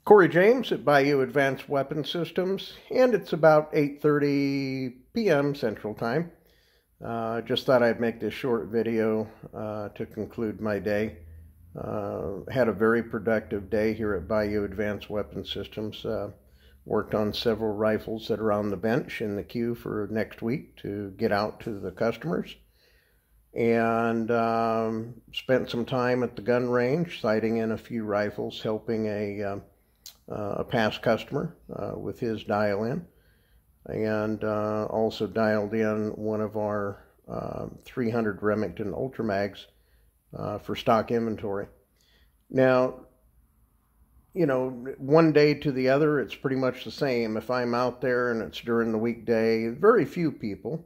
Corey James at Bayou Advanced Weapon Systems, and it's about 8:30 p.m. Central Time. Just thought I'd make this short video to conclude my day. Had a very productive day here at Bayou Advanced Weapon Systems. Worked on several rifles that are on the bench in the queue for next week to get out to the customers. And spent some time at the gun range, sighting in a few rifles, helping a past customer with his dial-in, and also dialed in one of our 300 Remington Ultra Mags for stock inventory. Now, you know, one day to the other, it's pretty much the same. If I'm out there and it's during the weekday, very few people.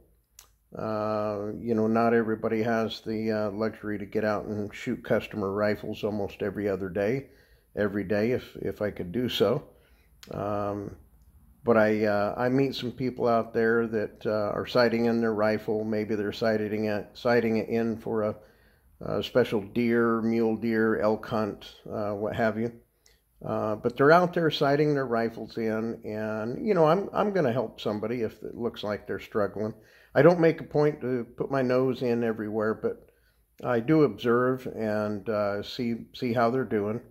You know, not everybody has the luxury to get out and shoot customer rifles almost every day if I could do so. But I meet some people out there that are sighting in their rifle. Maybe they're sighting it in for a special deer, mule deer, elk hunt, what have you. But they're out there sighting their rifles in, and you know, I'm going to help somebody if it looks like they're struggling. I don't make a point to put my nose in everywhere, but I do observe and see how they're doing.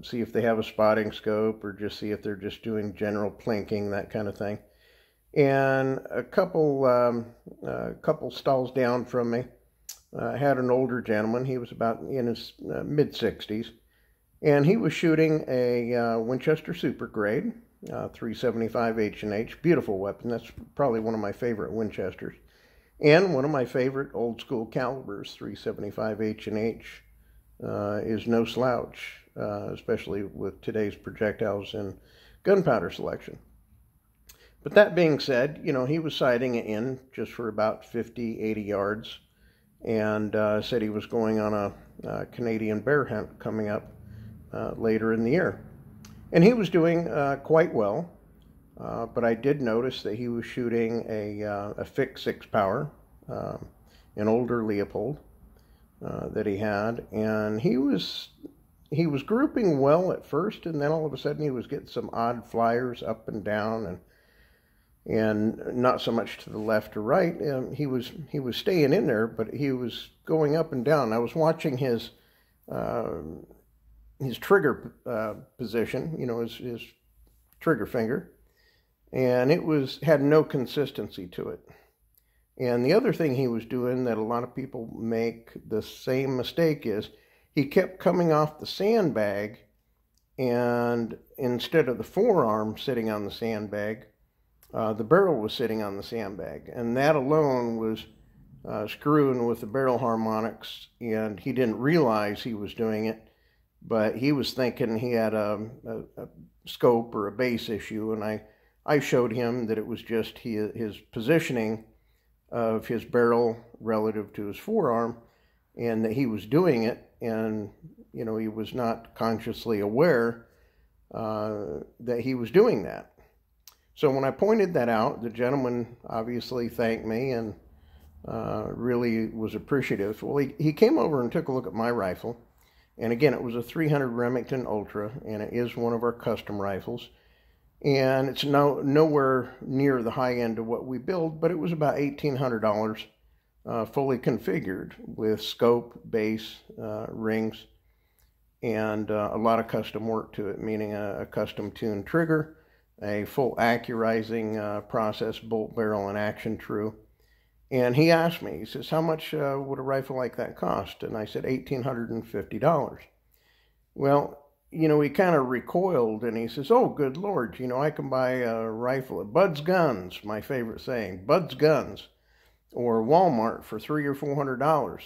See if they have a spotting scope, or just see if they're just doing general plinking, that kind of thing. And a couple stalls down from me, had an older gentleman. He was about in his mid-60s, and he was shooting a Winchester Super Grade 375 H&H. Beautiful weapon. That's probably one of my favorite Winchesters, and one of my favorite old school calibers. 375 H&H is no slouch. Especially with today's projectiles and gunpowder selection. But that being said, you know, he was sighting it in just for about 50, 80 yards, and said he was going on a Canadian bear hunt coming up later in the year. And he was doing quite well, but I did notice that he was shooting a fixed 6 power, an older Leopold that he had, and he was grouping well at first, and then all of a sudden he was getting some odd flyers up and down, and not so much to the left or right. He was staying in there, but he was going up and down. I was watching his trigger position, you know, his trigger finger, and it had no consistency to it. And the other thing he was doing that a lot of people make the same mistake is, he kept coming off the sandbag, and instead of the forearm sitting on the sandbag, the barrel was sitting on the sandbag. And that alone was screwing with the barrel harmonics, and he didn't realize he was doing it, but he was thinking he had a scope or a base issue, and I showed him that it was just his positioning of his barrel relative to his forearm, and that he was doing it, and you know, he was not consciously aware that he was doing that. So when I pointed that out, the gentleman obviously thanked me and really was appreciative. Well, he came over and took a look at my rifle, and again, it was a 300 Remington Ultra, and it is one of our custom rifles, and it's nowhere near the high end of what we build, but it was about $1,800. Fully configured with scope, base, rings, and a lot of custom work to it, meaning a custom tuned trigger, a full accurizing process, bolt, barrel, and action true. And he asked me, he says, how much would a rifle like that cost? And I said, $1,850. Well, you know, he kind of recoiled, and he says, oh, good Lord, you know, I can buy a rifle at Bud's Guns, my favorite saying, Bud's Guns, or Walmart for $300 or $400.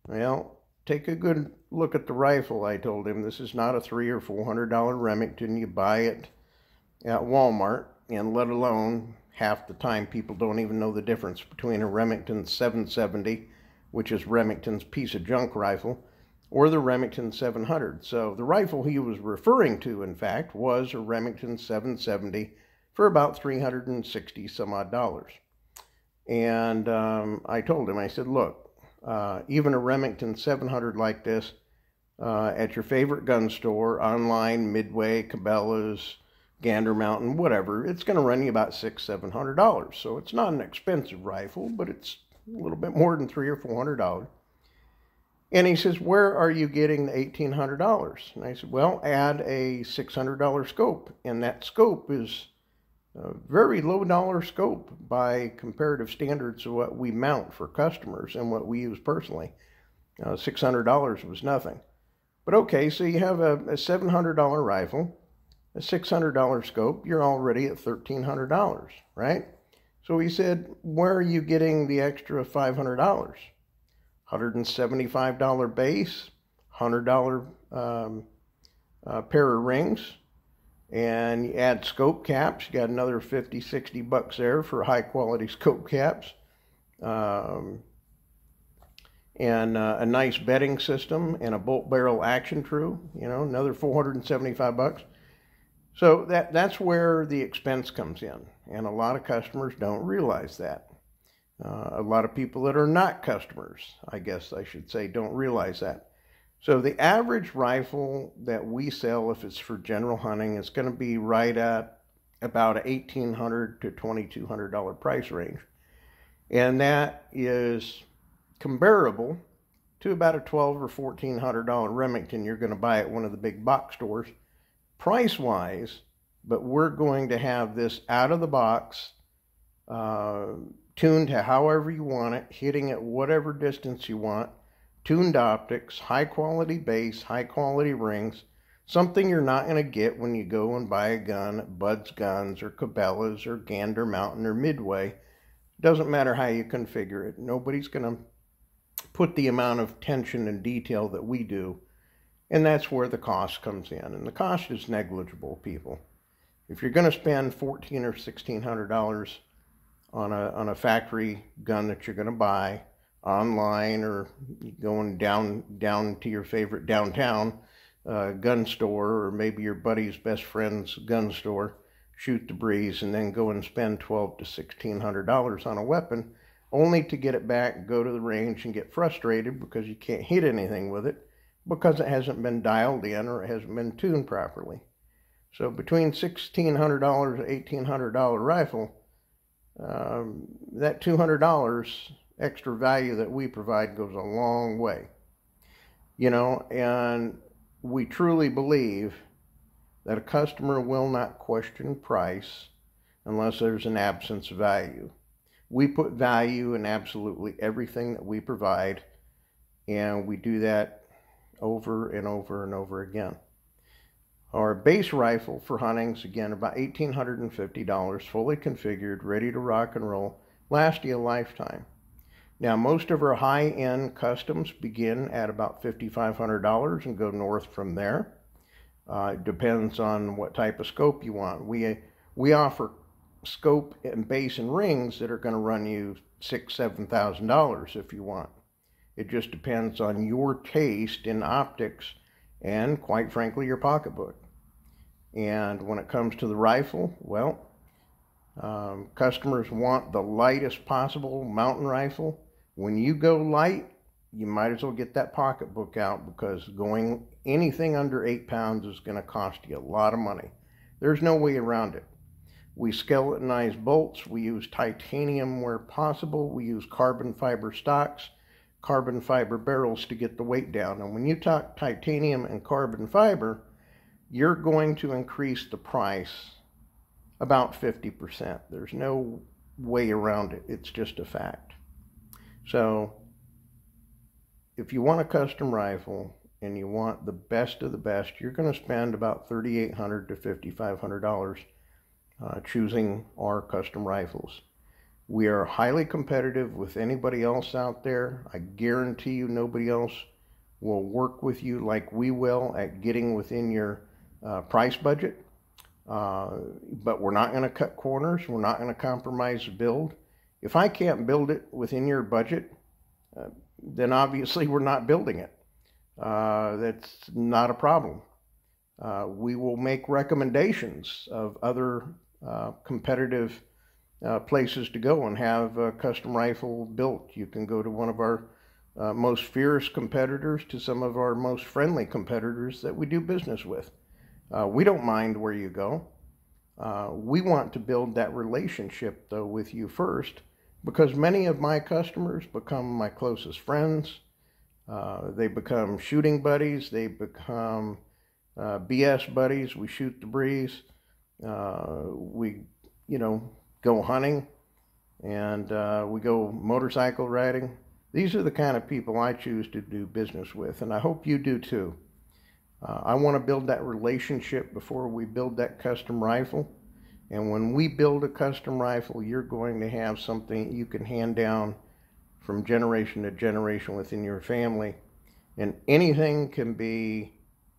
Well, take a good look at the rifle, I told him. This is not a $300 or $400 Remington. You buy it at Walmart, and let alone half the time people don't even know the difference between a Remington 770, which is Remington's piece of junk rifle, or the Remington 700. So the rifle he was referring to, in fact, was a Remington 770 for about $360 some odd. And I told him, I said, look, even a Remington 700 like this, at your favorite gun store, online, Midway, Cabela's, Gander Mountain, whatever, it's going to run you about $600-700. So it's not an expensive rifle, but it's a little bit more than $300 or $400. And he says, where are you getting the $1,800? And I said, well, add a $600 scope. And that scope is a very low dollar scope by comparative standards of what we mount for customers and what we use personally. $600 was nothing. But okay, so you have a $700 rifle, a $600 scope, you're already at $1,300, right? So he said, where are you getting the extra $500? $175 base, $100 pair of rings, and you add scope caps. You got another $50-60 there for high quality scope caps, and a nice bedding system and a bolt barrel action true. You know, another $475. So that's where the expense comes in, and a lot of customers don't realize that. A lot of people that are not customers, I guess I should say, don't realize that. So the average rifle that we sell, if it's for general hunting, is going to be right at about $1,800 to $2,200 price range. And that is comparable to about a $1,200 or $1,400 Remington you're going to buy at one of the big box stores, price-wise, but we're going to have this out of the box, tuned to however you want it, hitting at whatever distance you want, tuned optics, high quality base, high quality rings, something you're not going to get when you go and buy a gun at Bud's Guns or Cabela's or Gander Mountain or Midway. Doesn't matter how you configure it. Nobody's going to put the amount of attention and detail that we do, and that's where the cost comes in. And the cost is negligible, people. If you're going to spend $1,400 or $1,600 on a factory gun that you're going to buy online, or going down to your favorite downtown gun store, or maybe your buddy's best friend's gun store, shoot the breeze, and then go and spend $1,200 to $1,600 on a weapon, only to get it back, go to the range, and get frustrated because you can't hit anything with it because it hasn't been dialed in or it hasn't been tuned properly. So between $1,600 and $1,800 rifle, that $200 extra value that we provide goes a long way. You know, and we truly believe that a customer will not question price unless there's an absence of value. We put value in absolutely everything that we provide, and we do that over and over and over again. Our base rifle for hunting's, again, about $1,850, fully configured, ready to rock and roll, last you a lifetime. Now, most of our high-end customs begin at about $5,500 and go north from there. It depends on what type of scope you want. We offer scope and base and rings that are going to run you $6,000-7,000 if you want. It just depends on your taste in optics and, quite frankly, your pocketbook. And when it comes to the rifle, well, customers want the lightest possible mountain rifle. When you go light, you might as well get that pocketbook out, because going anything under 8 pounds is going to cost you a lot of money. There's no way around it. We skeletonize bolts. We use titanium where possible. We use carbon fiber stocks, carbon fiber barrels to get the weight down. And when you talk titanium and carbon fiber, you're going to increase the price about 50%. There's no way around it. It's just a fact. So if you want a custom rifle and you want the best of the best, you're going to spend about $3,800 to $5,500 choosing our custom rifles. We are highly competitive with anybody else out there. I guarantee you nobody else will work with you like we will at getting within your price budget. But we're not going to cut corners. We're not going to compromise the build. If I can't build it within your budget, then obviously we're not building it. That's not a problem. We will make recommendations of other competitive places to go and have a custom rifle built. You can go to one of our most fierce competitors to some of our most friendly competitors that we do business with. We don't mind where you go. We want to build that relationship, though, with you first, because many of my customers become my closest friends. They become shooting buddies. They become BS buddies. We shoot the breeze. We, go hunting, and we go motorcycle riding. These are the kind of people I choose to do business with, and I hope you do too. I want to build that relationship before we build that custom rifle. And when we build a custom rifle, you're going to have something you can hand down from generation to generation within your family. And anything can be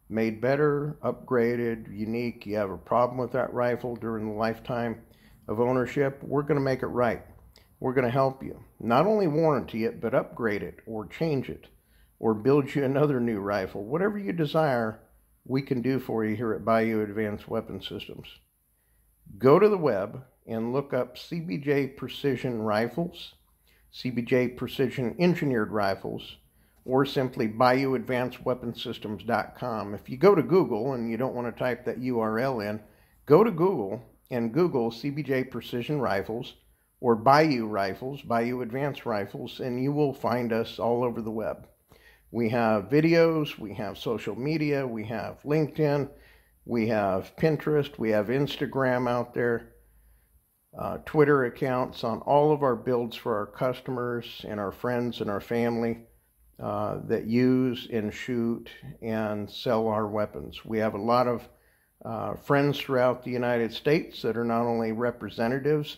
made better, upgraded, unique. You have a problem with that rifle during the lifetime of ownership, we're going to make it right. We're going to help you. Not only warranty it, but upgrade it or change it or build you another new rifle. Whatever you desire, we can do for you here at Bayou Advanced Weapon Systems. Go to the web and look up CBJ Precision Rifles, CBJ Precision Engineered Rifles, or simply BayouAdvancedWeaponSystems.com. If you go to Google and you don't want to type that URL in, go to Google and Google CBJ Precision Rifles or Bayou Rifles, Bayou Advanced Rifles, and you will find us all over the web. We have videos, we have social media, we have LinkedIn, we have Pinterest, we have Instagram out there, Twitter accounts on all of our builds for our customers and our friends and our family that use and shoot and sell our weapons. We have a lot of friends throughout the United States that are not only representatives,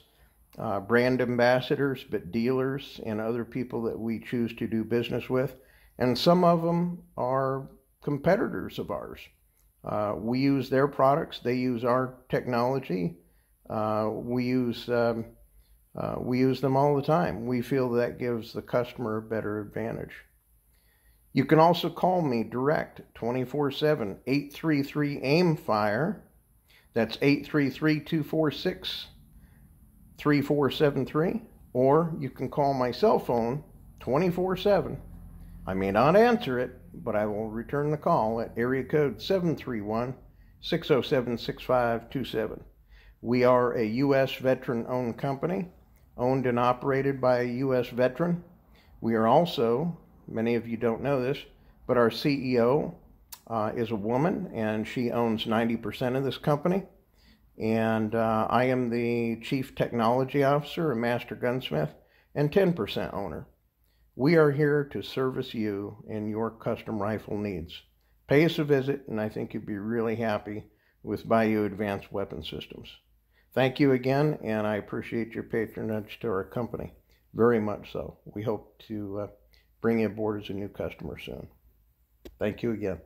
brand ambassadors, but dealers and other people that we choose to do business with. And some of them are competitors of ours. We use their products. They use our technology. We use them all the time. We feel that gives the customer a better advantage. You can also call me direct 24/7, 833-AIM-FIRE. That's 833-246-3473. Or you can call my cell phone 24/7. I may not answer it, but I will return the call at area code 731-607-6527. We are a U.S. veteran-owned company, owned and operated by a U.S. veteran. We are also, many of you don't know this, but our CEO is a woman, and she owns 90% of this company. And I am the Chief Technology Officer, a Master Gunsmith, and 10% owner. We are here to service you and your custom rifle needs. Pay us a visit, and I think you'll be really happy with Bayou Advanced Weapon Systems. Thank you again, and I appreciate your patronage to our company. Very much so. We hope to bring you aboard as a new customer soon. Thank you again.